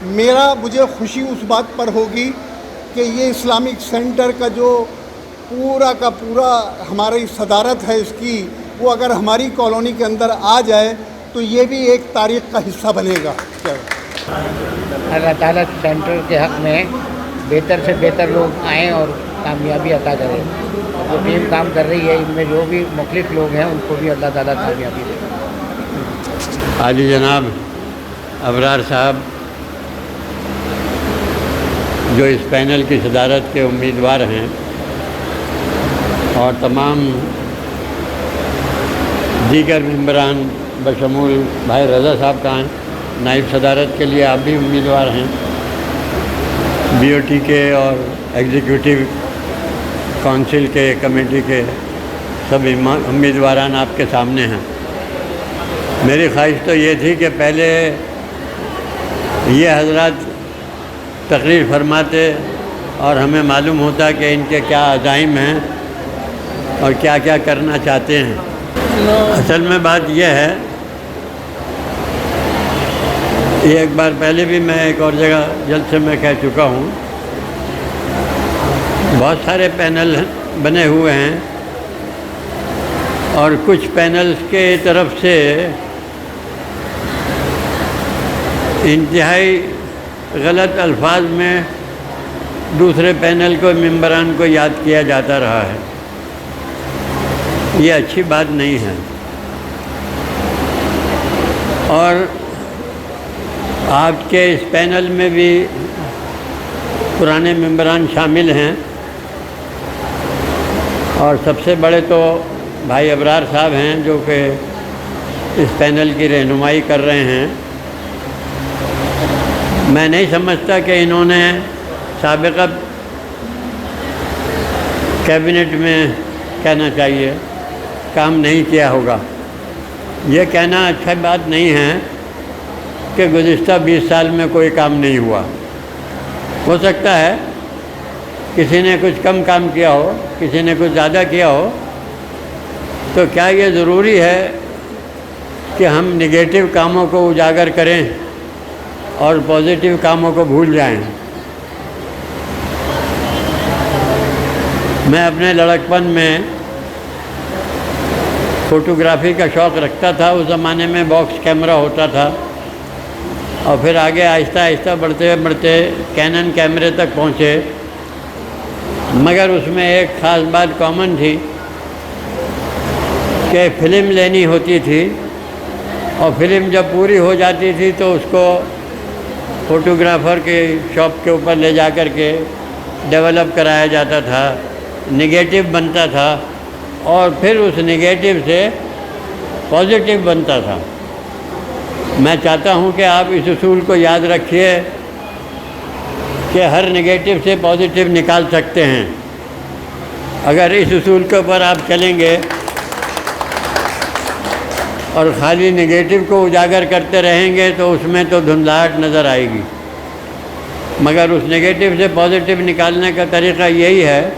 مجھے خوشی اس بات پر ہوگی کہ یہ اسلامک سینٹر کا جو پورا کا پورا ہماری صدارت ہے اس کی، وہ اگر ہماری کالونی کے اندر آ جائے تو یہ بھی ایک تاریخ کا حصہ بنے گا۔ اللہ تعالیٰ سینٹر کے حق میں بہتر سے بہتر لوگ آئیں اور کامیابی عطا کریں۔ جو ٹیم کام کر رہی ہے ان میں جو بھی مختلف لوگ ہیں ان کو بھی اللہ تعالیٰ کامیابی دے۔ عالی جناب ابرار صاحب جو اس پینل کی صدارت کے امیدوار ہیں، اور تمام دیگر ممبران بشمول بھائی رضا صاحب کا ہیں، نائب صدارت کے لیے آپ بھی امیدوار ہیں، بی او ٹی کے اور ایگزیکٹو کونسل کے کمیٹی کے سب امیدواران آپ کے سامنے ہیں۔ میری خواہش تو یہ تھی کہ پہلے یہ حضرات تقریر فرماتے اور ہمیں معلوم ہوتا کہ ان کے کیا عزائم ہیں اور کیا کیا کرنا چاہتے ہیں۔ اصل میں بات یہ ہے، یہ ایک بار پہلے بھی میں ایک اور جگہ جلسے میں کہہ چکا ہوں، بہت سارے پینل بنے ہوئے ہیں اور کچھ پینلز کے طرف سے انتہائی غلط الفاظ میں دوسرے پینل کو ممبران کو یاد کیا جاتا رہا ہے۔ یہ اچھی بات نہیں ہے، اور آپ کے اس پینل میں بھی پرانے ممبران شامل ہیں، اور سب سے بڑے تو بھائی ابرار صاحب ہیں جو کہ اس پینل کی رہنمائی کر رہے ہیں۔ میں نہیں سمجھتا کہ انہوں نے سابقہ کیبنٹ میں کہنا چاہیے کام نہیں کیا ہوگا۔ یہ کہنا اچھا بات نہیں ہے کہ گزشتہ 20 سال میں کوئی کام نہیں ہوا۔ ہو سکتا ہے کسی نے کچھ کم کام کیا ہو، کسی نے کچھ زیادہ کیا ہو، تو کیا یہ ضروری ہے کہ ہم نگیٹو کاموں کو اجاگر کریں اور پازیٹیو کاموں کو بھول جائیں؟ میں اپنے لڑکپن میں فوٹوگرافی کا شوق رکھتا تھا۔ اس زمانے میں باکس کیمرہ ہوتا تھا، اور پھر آگے آہستہ آہستہ بڑھتے بڑھتے کینن کیمرے تک پہنچے، مگر اس میں ایک خاص بات کامن تھی کہ فلم لینی ہوتی تھی، اور فلم جب پوری ہو جاتی تھی تو اس کو فوٹوگرافر کے شاپ کے اوپر لے جا کر کے ڈیولپ کرایا جاتا تھا، نگیٹو بنتا تھا، اور پھر اس نگیٹو سے پازیٹیو بنتا تھا۔ میں چاہتا ہوں کہ آپ اس اصول کو یاد رکھیے کہ ہر نگیٹو سے پازیٹیو نکال سکتے ہیں۔ اگر اس اصول کے اوپر آپ چلیں گے اور خالی نگیٹو کو اجاگر کرتے رہیں گے تو اس میں تو دھندلاہٹ نظر آئے گی، مگر اس نگیٹو سے پازیٹیو نکالنے کا طریقہ یہی ہے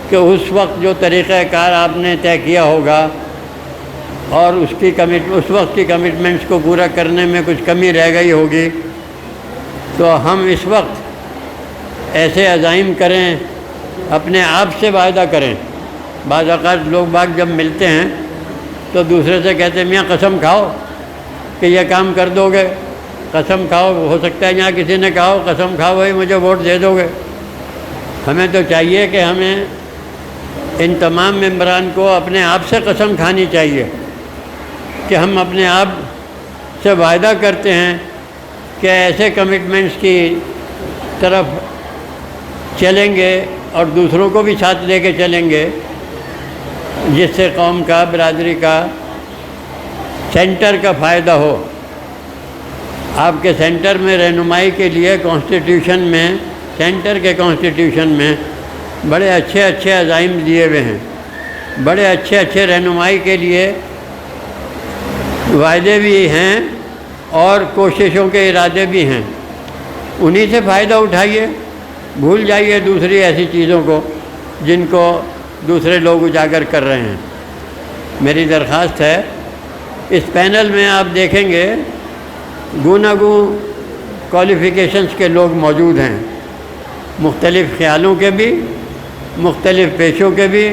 کہ اس وقت جو طریقہ کار آپ نے طے کیا ہوگا اور اس وقت کی کمٹمنٹس کو پورا کرنے میں کچھ کمی رہ گئی ہوگی، تو ہم اس وقت ایسے عزائم کریں، اپنے آپ سے وعدہ کریں۔ بعض اوقات لوگ باغ جب ملتے ہیں تو دوسرے سے کہتے ہیں میاں قسم کھاؤ کہ یہ کام کر دو گے، قسم کھاؤ، ہو سکتا ہے یہاں کسی نے کہا ہو قسم کھاؤ بھائی مجھے ووٹ دے دو گے۔ ہمیں تو چاہیے کہ ہمیں ان تمام ممبران کو اپنے آپ سے قسم کھانی چاہیے کہ ہم اپنے آپ سے وعدہ کرتے ہیں کہ ایسے کمٹمنٹس کی طرف چلیں گے اور دوسروں کو بھی ساتھ لے کے چلیں گے جس سے قوم کا، برادری کا، سینٹر کا فائدہ ہو۔ آپ کے سینٹر میں رہنمائی کے لیے کانسٹیٹیوشن میں، سینٹر کے کانسٹیٹیوشن میں بڑے اچھے اچھے عزائم دیے ہوئے ہیں، بڑے اچھے اچھے رہنمائی کے لیے وعدے بھی ہیں اور کوششوں کے ارادے بھی ہیں۔ انہی سے فائدہ اٹھائیے، بھول جائیے دوسری ایسی چیزوں کو جن کو دوسرے لوگ اجاگر کر رہے ہیں۔ میری درخواست ہے، اس پینل میں آپ دیکھیں گے گوناگوں کوالیفیکیشنز کے لوگ موجود ہیں، مختلف خیالوں کے بھی، مختلف پیشوں کے بھی،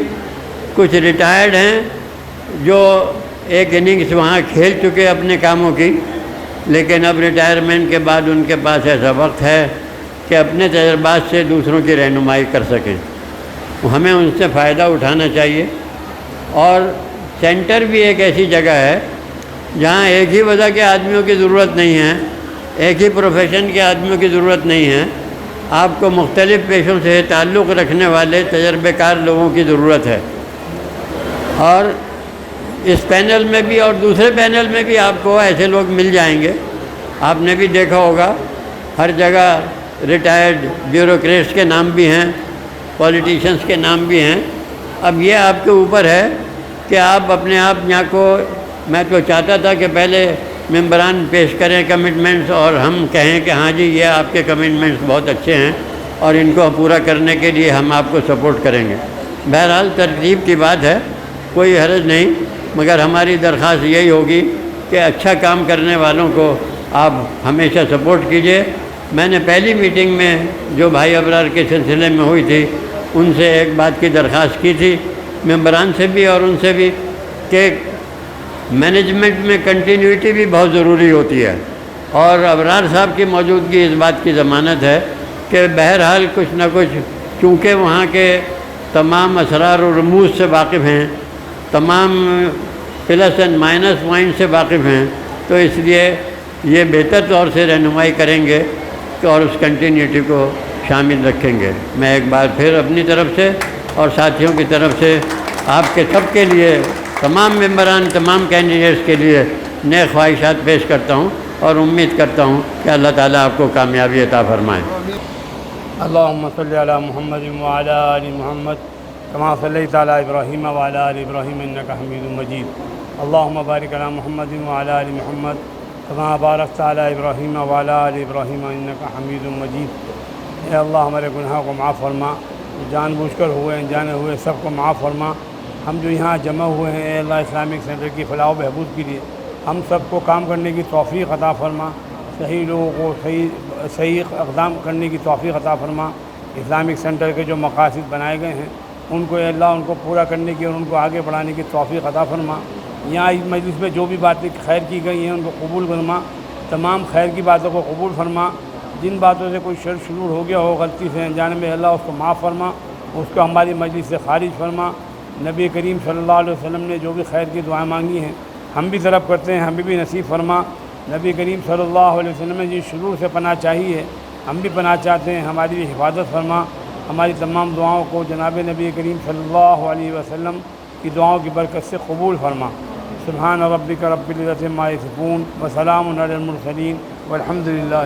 کچھ ریٹائرڈ ہیں جو ایک اننگز وہاں کھیل چکے اپنے کاموں کی، لیکن اب ریٹائرمنٹ کے بعد ان کے پاس ایسا وقت ہے کہ اپنے تجربات سے دوسروں کی رہنمائی کر سکیں۔ ہمیں ان سے فائدہ اٹھانا چاہیے۔ اور سینٹر بھی ایک ایسی جگہ ہے جہاں ایک ہی وجہ کے آدمیوں کی ضرورت نہیں ہے، ایک ہی پروفیشن کے آدمیوں کی ضرورت نہیں ہے، آپ کو مختلف پیشوں سے تعلق رکھنے والے تجربہ کار لوگوں کی ضرورت ہے۔ اور اس پینل میں بھی اور دوسرے پینل میں بھی آپ کو ایسے لوگ مل جائیں گے۔ آپ نے بھی دیکھا ہوگا ہر جگہ ریٹائرڈ بیوروکریٹس کے نام بھی ہیں، پولیٹیشنز کے نام بھی ہیں۔ اب یہ آپ کے اوپر ہے کہ آپ اپنے آپ یہاں کو، میں تو چاہتا تھا کہ پہلے ممبران پیش کریں کمٹمنٹس اور ہم کہیں کہ ہاں جی یہ آپ کے کمٹمنٹس بہت اچھے ہیں اور ان کو پورا کرنے کے لیے ہم آپ کو سپورٹ کریں گے۔ بہرحال ترتیب کی بات ہے، کوئی حرج نہیں، مگر ہماری درخواست یہی ہوگی کہ اچھا کام کرنے والوں کو آپ ہمیشہ سپورٹ کیجیے۔ میں نے پہلی میٹنگ میں جو بھائی ابرار کے سلسلے میں ہوئی تھی ان سے ایک بات کی درخواست کی تھی، ممبران سے بھی اور ان سے بھی، کہ مینجمنٹ میں کنٹینیوٹی بھی بہت ضروری ہوتی ہے، اور ابرار صاحب کی موجودگی اس بات کی ضمانت ہے کہ بہرحال کچھ نہ کچھ، چونکہ وہاں کے تمام اسرار و رموز سے واقف ہیں، تمام پلس اینڈ مائنس پوائنٹ سے واقف ہیں، تو اس لیے یہ بہتر طور سے رہنمائی کریں گے اور اس کنٹینیوٹی کو شامل رکھیں گے۔ میں ایک بار پھر اپنی طرف سے اور ساتھیوں کی طرف سے آپ کے سب کے لیے، تمام ممبران، تمام کینڈیڈیٹس کے لیے نیک خواہشات پیش کرتا ہوں اور امید کرتا ہوں کہ اللہ تعالیٰ آپ کو کامیابی عطا فرمائے۔ اللهم صل على محمد وعلى آل محمد كما صليت على إبراهيم وعلى آل إبراهيم إنك حميد مجيد اللهم بارك على محمد وعلى آل محمد كما باركت على إبراهيم وعلى آل إبراهيم إنك حميد مجيد۔ اے اللہ ہمارے گناہوں کو معاف فرما، جان بوجھ کر ہوئے انجانے ہوئے سب کو معاف فرما۔ ہم جو یہاں جمع ہوئے ہیں اے اللہ اسلامک سینٹر کی فلاح و بہبود کے لیے ہم سب کو کام کرنے کی توفیق عطا فرما، صحیح لوگوں کو صحیح اقدام کرنے کی توفیق عطا فرما۔ اسلامک سینٹر کے جو مقاصد بنائے گئے ہیں ان کو اے اللہ ان کو پورا کرنے کی اور ان کو آگے بڑھانے کی توفیق عطا فرما۔ یہاں اس مجلس میں جو بھی باتیں خیر کی گئی ہیں ان کو قبول فرما، تمام خیر کی باتوں کو قبول فرما۔ جن باتوں سے کوئی شر شرور ہو گیا ہو غلطی سے انجانے میں اللہ اس کو معاف فرما، اس کو ہماری مجلس سے خارج فرما۔ نبی کریم صلی اللہ علیہ وسلم نے جو بھی خیر کی دعائیں مانگی ہیں ہم بھی طلب کرتے ہیں، ہمیں بھی نصیب فرما۔ نبی کریم صلی اللہ علیہ وسلم نے جس شرور سے پناہ چاہی ہے ہم بھی پناہ چاہتے ہیں، ہماری بھی حفاظت فرما۔ ہماری تمام دعاؤں کو جناب نبی کریم صلی اللہ علیہ وسلم کی دعاؤں کی برکت سے قبول فرما۔ سبحان ربک رب العزت عما یصفون وسلام علی المرسلین والحمد للہ۔